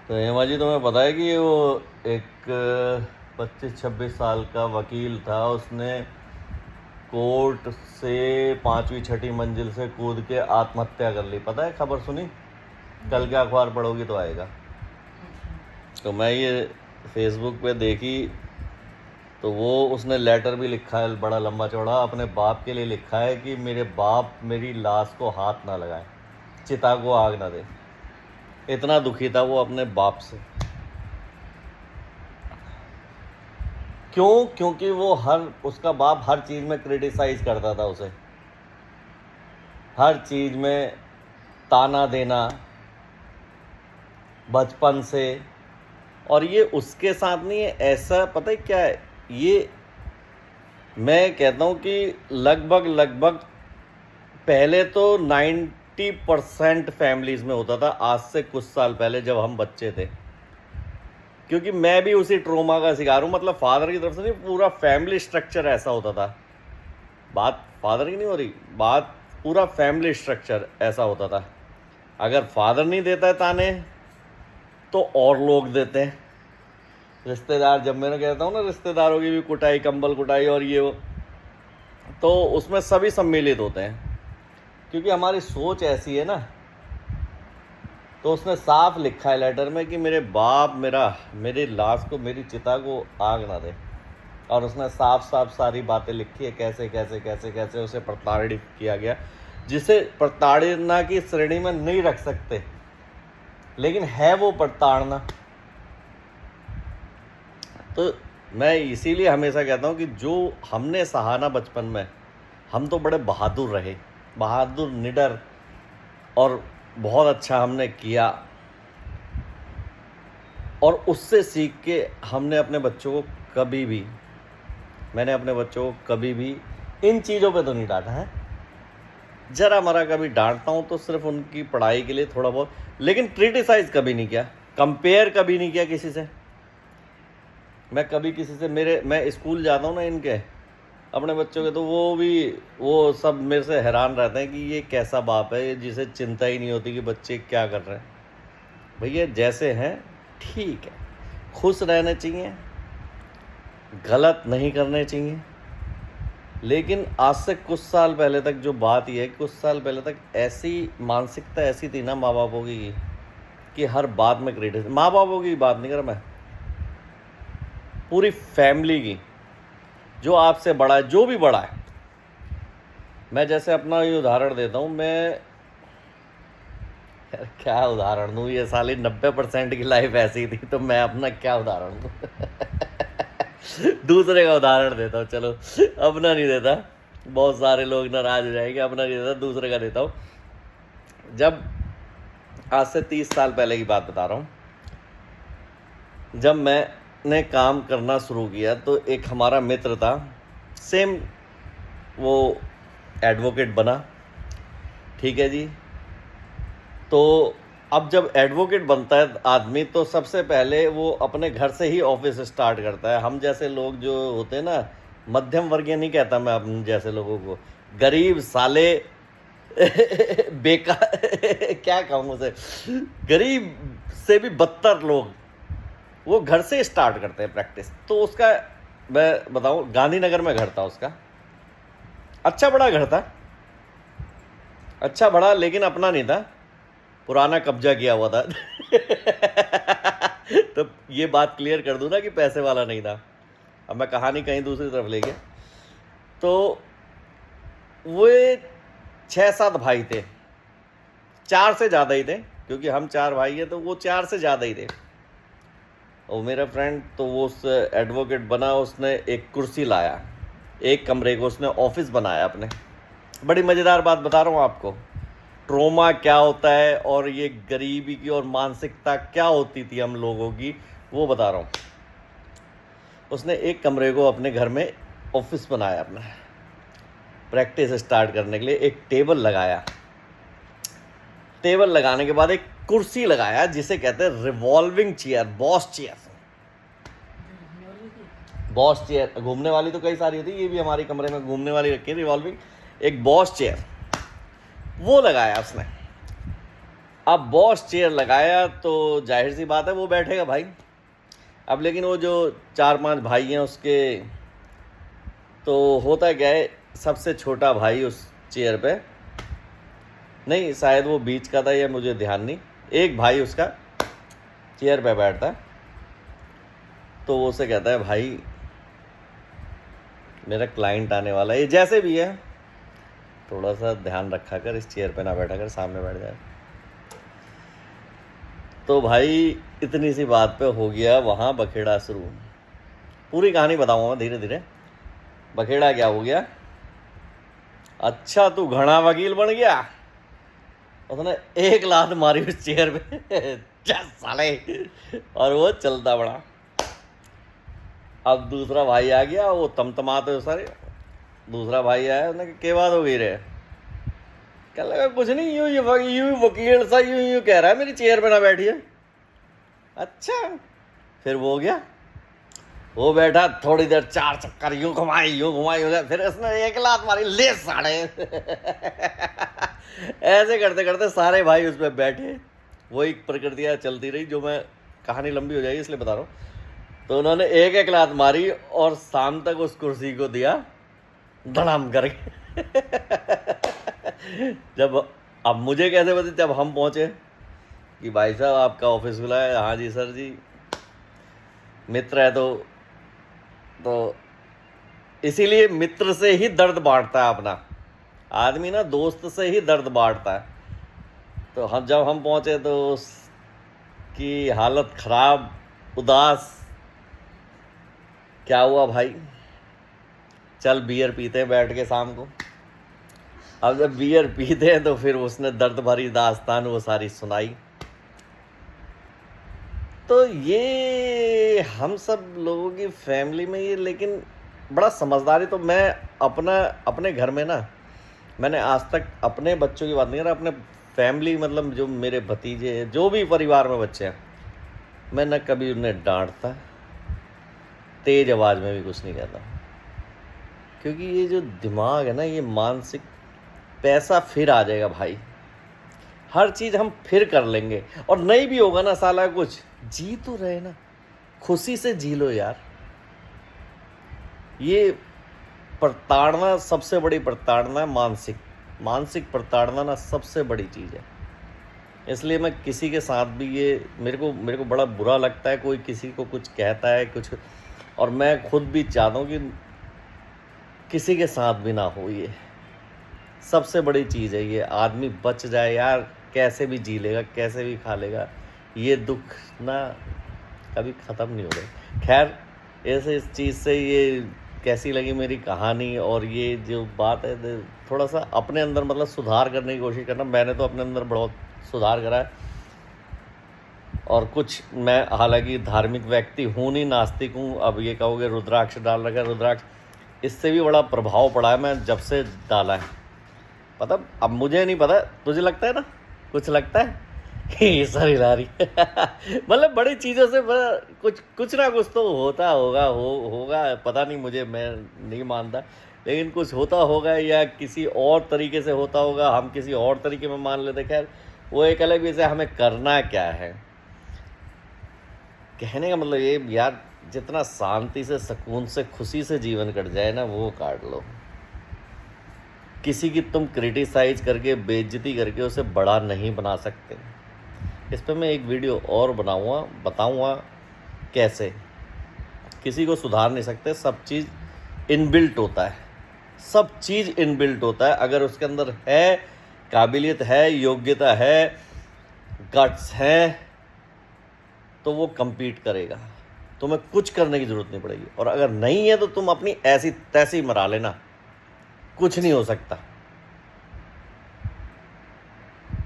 तो हेमा जी, तुम्हें पता है कि वो एक 25-26 साल का वकील था, उसने कोर्ट से 5वीं-6ठी मंजिल से कूद के आत्महत्या कर ली। पता है, खबर सुनी? कल के अखबार पढ़ोगी तो आएगा। तो मैं ये फेसबुक पे देखी तो वो उसने लेटर भी लिखा है बड़ा लंबा चौड़ा, अपने बाप के लिए लिखा है कि मेरे बाप मेरी लाश को हाथ ना लगाए, चिता को आग ना दे। इतना दुखी था वो अपने बाप से। क्यों? क्योंकि वो उसका बाप हर चीज़ में क्रिटिसाइज करता था उसे, हर चीज़ में ताना देना बचपन से। और ये उसके साथ नहीं है, ऐसा पता है क्या है, ये मैं कहता हूँ कि लगभग पहले तो 90% फैमिलीज़ में होता था, आज से कुछ साल पहले जब हम बच्चे थे। क्योंकि मैं भी उसी ट्रोमा का शिकार हूँ, मतलब फादर की तरफ से नहीं, पूरा फैमिली स्ट्रक्चर ऐसा होता था। बात फादर की नहीं हो रही, बात पूरा फैमिली स्ट्रक्चर ऐसा होता था। अगर फादर नहीं देता है ताने तो और लोग देते हैं, रिश्तेदार। जब मैंने कहता हूँ ना, रिश्तेदारों की भी कुटाई, कंबल कुटाई और ये वो, तो उसमें सभी सम्मिलित होते हैं, क्योंकि हमारी सोच ऐसी है ना। तो उसने साफ लिखा है लेटर में कि मेरे बाप मेरी लाश को, मेरी चिता को आग ना दे। और उसने साफ साफ सारी बातें लिखी है, कैसे कैसे कैसे कैसे उसे प्रताड़ित किया गया, जिसे प्रताड़ना की श्रेणी में नहीं रख सकते, लेकिन है वो प्रताड़ना। तो मैं इसीलिए हमेशा कहता हूँ कि जो हमने सहा ना बचपन में, हम तो बड़े बहादुर रहे, बहादुर, निडर, और बहुत अच्छा हमने किया। और उससे सीख के हमने अपने बच्चों को मैंने अपने बच्चों को कभी भी इन चीज़ों पे तो नहीं डांटा है। जरा मरा कभी डांटता हूँ तो सिर्फ उनकी पढ़ाई के लिए थोड़ा बहुत, लेकिन क्रिटिसाइज कभी नहीं किया, कंपेयर कभी नहीं किया किसी से। मैं कभी किसी से, मैं स्कूल जाता हूँ ना इनके अपने बच्चों के, तो वो सब मेरे से हैरान रहते हैं कि ये कैसा बाप है जिसे चिंता ही नहीं होती कि बच्चे क्या कर रहे हैं। भैया जैसे हैं ठीक है, खुश रहने चाहिए, गलत नहीं करने चाहिए। लेकिन आज से कुछ साल पहले तक जो बात ये है, कुछ साल पहले तक ऐसी मानसिकता ऐसी थी ना माँ बापों की, कि हर बात में क्रिटिसिज्म। माँ बापों की बात नहीं कर रहा मैं, पूरी फैमिली की, जो आपसे बड़ा है, जो भी बड़ा है। मैं जैसे अपना ही उदाहरण देता हूँ, मैं क्या उदाहरण दूँ, ये साली 90% की लाइफ ऐसी थी, तो मैं अपना क्या उदाहरण दूँ। दूसरे का उदाहरण देता हूँ, चलो अपना नहीं देता, बहुत सारे लोग नाराज हो जाएंगे, अपना नहीं देता, दूसरे का देता हूँ। जब आज से 30 साल पहले की बात बता रहा हूँ, जब मैंने काम करना शुरू किया तो एक हमारा मित्र था, सेम वो एडवोकेट बना, ठीक है जी। तो अब जब एडवोकेट बनता है आदमी, तो सबसे पहले वो अपने घर से ही ऑफिस स्टार्ट करता है। हम जैसे लोग जो होते हैं ना, मध्यम वर्गीय नहीं कहता मैं हम जैसे लोगों को, गरीब साले बेकार क्या कहूँ उसे, गरीब से भी बदतर लोग, वो घर से स्टार्ट करते हैं प्रैक्टिस। तो उसका मैं बताऊँ, गांधीनगर में घर था उसका, अच्छा बड़ा घर था, अच्छा बड़ा, लेकिन अपना नहीं था, पुराना कब्जा किया हुआ था। तो ये बात क्लियर कर दूं ना कि पैसे वाला नहीं था। अब मैं कहानी कहीं दूसरी तरफ ले गया। तो वे 6-7 भाई थे, 4 से ज़्यादा ही थे, क्योंकि हम 4 भाई हैं, तो वो 4 से ज़्यादा ही थे। और मेरा फ्रेंड तो वो उस एडवोकेट बना, उसने एक कुर्सी लाया, एक कमरे को उसने ऑफिस बनाया अपने। बड़ी मज़ेदार बात बता रहा हूँ आपको, ट्रोमा क्या होता है और ये गरीबी की और मानसिकता क्या होती थी हम लोगों की, वो बता रहा हूँ। उसने एक कमरे को अपने घर में ऑफिस बनाया अपना, प्रैक्टिस स्टार्ट करने के लिए एक टेबल लगाया। टेबल लगाने के बाद एक कुर्सी लगाया, जिसे कहते हैं revolving chair, boss chair. Boss chair घूमने वाली तो कई सारी होती है, ये भी हमारे कमरे में घूमने वाली रखी है, रिवॉल्विंग, एक बॉस चेयर वो लगाया उसने। अब बॉस चेयर लगाया तो जाहिर सी बात है वो बैठेगा भाई। अब लेकिन वो जो 4-5 भाई हैं उसके, तो होता क्या है, सबसे छोटा भाई उस चेयर पे, नहीं शायद वो बीच का था या मुझे ध्यान नहीं, एक भाई उसका चेयर पे बैठता है। तो वो उसे कहता है भाई मेरा क्लाइंट आने वाला है, ये जैसे भी है थोड़ा सा ध्यान रखा कर, इस चेयर पे ना बैठा कर, सामने बैठ जाए। तो भाई इतनी सी बात पे हो गया वहाँ बखेड़ा शुरू। पूरी कहानी बताऊँगा मैं धीरे धीरे। बखेड़ा क्या हो गया, अच्छा तू घना वकील बन गया, उसने एक लात मारी उस चेयर पे चल साले, और वो चलता बड़ा। अब दूसरा भाई आ गया, वो तमतमाते सारे, दूसरा भाई आया, उसने क्या बात हो गई रे, क्या लगा कुछ नहीं, यूं वकील सा यूं कह रहा है मेरी चेयर पे ना बैठिए। अच्छा फिर वो गया, वो बैठा थोड़ी देर, 4 चक्कर यूं घुमाई, फिर उसने एक लात मारी, ले साड़े ऐसे करते करते सारे भाई उस पर बैठे। वो एक प्रक्रिया चलती रही, जो मैं कहानी लंबी हो जाएगी इसलिए बता रहा हूँ। तो उन्होंने एक एक लात मारी और शाम तक उस कुर्सी को दिया धड़ाम करके जब अब मुझे कैसे पता, जब हम पहुंचे कि भाई साहब आपका ऑफिस खुला है, हाँ जी सर जी, मित्र है तो इसीलिए मित्र से ही दर्द बांटता है अपना आदमी ना, दोस्त से ही दर्द बांटता है। तो हम जब हम पहुंचे तो उसकी हालत खराब, उदास। क्या हुआ भाई, चल बियर पीते हैं बैठ के शाम को। अब जब बियर पीते हैं तो फिर उसने दर्द भरी दास्तान वो सारी सुनाई। तो ये हम सब लोगों की फैमिली में ये, लेकिन बड़ा समझदारी। तो मैं अपने घर में ना, मैंने आज तक अपने बच्चों की बात नहीं कर रहा, अपने फैमिली मतलब जो मेरे भतीजे, जो भी परिवार में बच्चे हैं, मैं न कभी उन्हें डांटता, तेज आवाज़ में भी कुछ नहीं कहता, क्योंकि ये जो दिमाग है ना, ये मानसिक, पैसा फिर आ जाएगा भाई, हर चीज़ हम फिर कर लेंगे, और नहीं भी होगा ना साला कुछ, जी तो रहे ना, खुशी से जी लो यार। ये प्रताड़ना सबसे बड़ी प्रताड़ना है, मानसिक प्रताड़ना ना सबसे बड़ी चीज़ है। इसलिए मैं किसी के साथ भी ये, मेरे को बड़ा बुरा लगता है कोई किसी को कुछ कहता है कुछ, और मैं खुद भी चाहता हूँ कि किसी के साथ भी ना हो। ये सबसे बड़ी चीज़ है, ये आदमी बच जाए यार, कैसे भी जी लेगा, कैसे भी खा लेगा, ये दुख ना कभी ख़त्म नहीं हो गए। खैर ऐसे इस चीज़ से ये कैसी लगी मेरी कहानी, और ये जो बात है थोड़ा सा अपने अंदर मतलब सुधार करने की कोशिश करना। मैंने तो अपने अंदर बहुत सुधार करा है, और कुछ मैं हालांकि धार्मिक व्यक्ति हूँ नहीं, नास्तिक हूँ। अब ये कहोगे रुद्राक्ष डाल रखा है, रुद्राक्ष इससे भी बड़ा प्रभाव पड़ा है मैं जब से डाला है। पता, अब मुझे नहीं पता, तुझे लगता है ना, कुछ लगता है ये सर हिला रही मतलब बड़ी चीज़ों से कुछ ना कुछ तो होता होगा, पता नहीं मुझे, मैं नहीं मानता, लेकिन कुछ होता होगा, या किसी और तरीके से होता होगा, हम किसी और तरीके में मान लेते। खैर वो एक अलग विषय, हमें करना क्या है। कहने का मतलब ये यार, जितना शांति से, सुकून से, खुशी से जीवन कट जाए ना, वो काट लो। किसी की तुम क्रिटिसाइज करके, बेइज्जती करके उसे बड़ा नहीं बना सकते। इस पर मैं एक वीडियो और बताऊंगा कैसे। किसी को सुधार नहीं सकते, सब चीज़ इनबिल्ट होता है, सब चीज़ इनबिल्ट होता है। अगर उसके अंदर है काबिलियत, है योग्यता, है गट्स है, तो वो compete करेगा, तुम्हें कुछ करने की ज़रूरत नहीं पड़ेगी। और अगर नहीं है तो तुम अपनी ऐसी तैसी मरा लेना, कुछ नहीं हो सकता।